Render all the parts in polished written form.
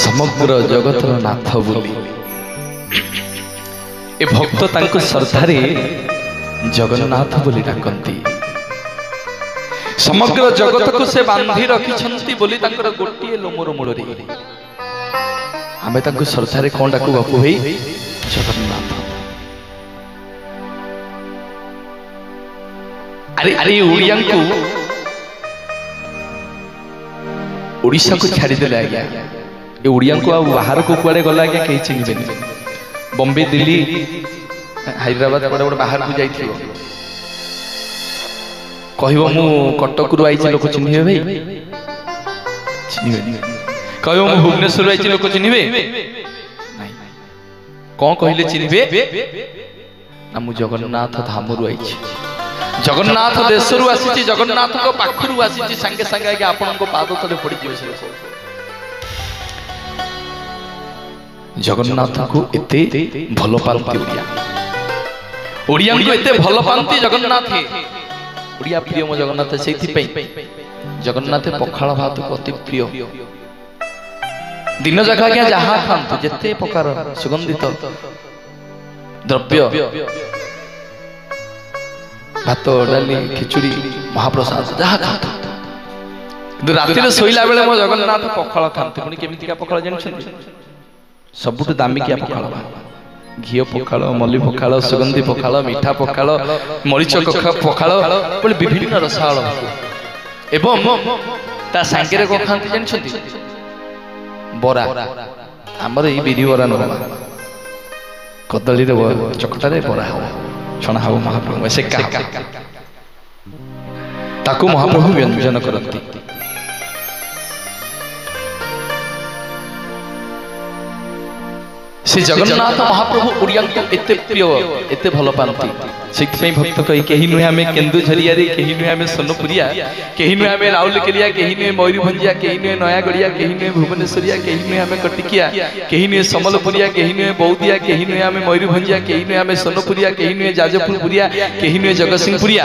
समग्र जगतर नाथ बोली ए भक्त तांको श्रद्धारे जगन्नाथ बोली डाकंती। समग्र जगत को से बांधी रखिछंती बोली तांकर गोटिए लोमर मूल आमे तांको श्रद्धारे कौन डाकू बापू भाई जगन्नाथ। अरे अरे ओडिशा को छाड़ी देले आज्ञा ए ओडिया को बाहर को कुआडे गला आज्ञा कहीं चिन्हबेनी। बॉम्बे दिल्ली हैदराबाद गोटे बाहर को जाइथियो कहबो मु कटक रु आइछि लोक चिन्हिबे भाई चिन्हिबे। कहबो मु भुवनेश्वर रु आइछि लोक चिन्हिबे नहीं। कोन कहिले चिन्हिबे ना मु जगन्नाथ धाम रु आइछि जगन्नाथ देश रु आसी जगन्नाथ को पाखरु आसी संगे संगे आगे आपन को पाद तले पड़ी जिवे। जगन्नाथ को एते भलो पालती ओडिया को एते भलो पालती जगन्नाथ ओडिया प्रिय मो जगन्नाथ सेथि पई जगन्नाथ पखाल भात को अति प्रिय। दिन जाका क्या जहा खांतु जेते प्रकार सुगंधित द्रव्य भात डाली खिचुड़ी महाप्रसाद जहा खांतु राति रे सोइला बेले मो जगन्नाथ पखाल खांतु पुनी केमिति का पखाल जानछन सबुठ दामिकिया पखाल घी पखाल मल्ली पखाल सुगंधी पखाल मीठा पखाल मरीच पखाल बोले विभिन्न रसाल एवं ता सांगे को खांती जानछंती बरा हमर ई बिरी बरा न कदली रे चकटा रे बरा हो छणा हो महाप्रभु से का ताकू महाप्रभु व्यंजन करती। श्री जगन्नाथ महाप्रभु ओडिया को एते प्रिय एते भल पांती सेति भक्त कहि केही नुहे हमें केन्दुझरिया रे केही नुहे हमें सोनपुरिया केही नुहे हमें राउरकेलिया केही नुहे मयूरभंजिया केही नुहे नयागढ़िया केही नुहे भुवनेश्वरिया केही नुहे हमें कटिकिया केही नुहे समलपुरिया केही नुहे बौद्धिया केही नुहे हमें मयूरभंजिया केही नुहे हमें सोनपुरिया केही नुहे जाजपुरपुरिया केही नुहे जगतसिंहपुरिया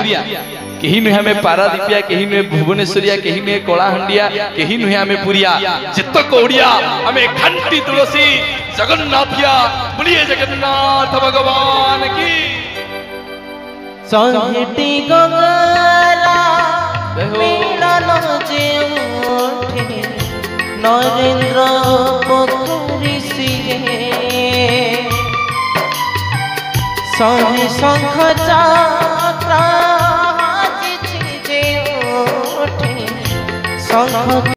केही नुहे हमें पारादीपिया केही नुहे भुवनेश्वरिया केही नुहे कलाहांडिया केही नुहे हमें पुरिया जितक ओडिया हमें घंटी तुलसी जगन्नाथिया बोलिए जगन्नाथ भगवान की। संहिटी गंगला मिलन जे उठे नरेंद्र पोखरी सिए संहि शंख चक्र जे उठे शंख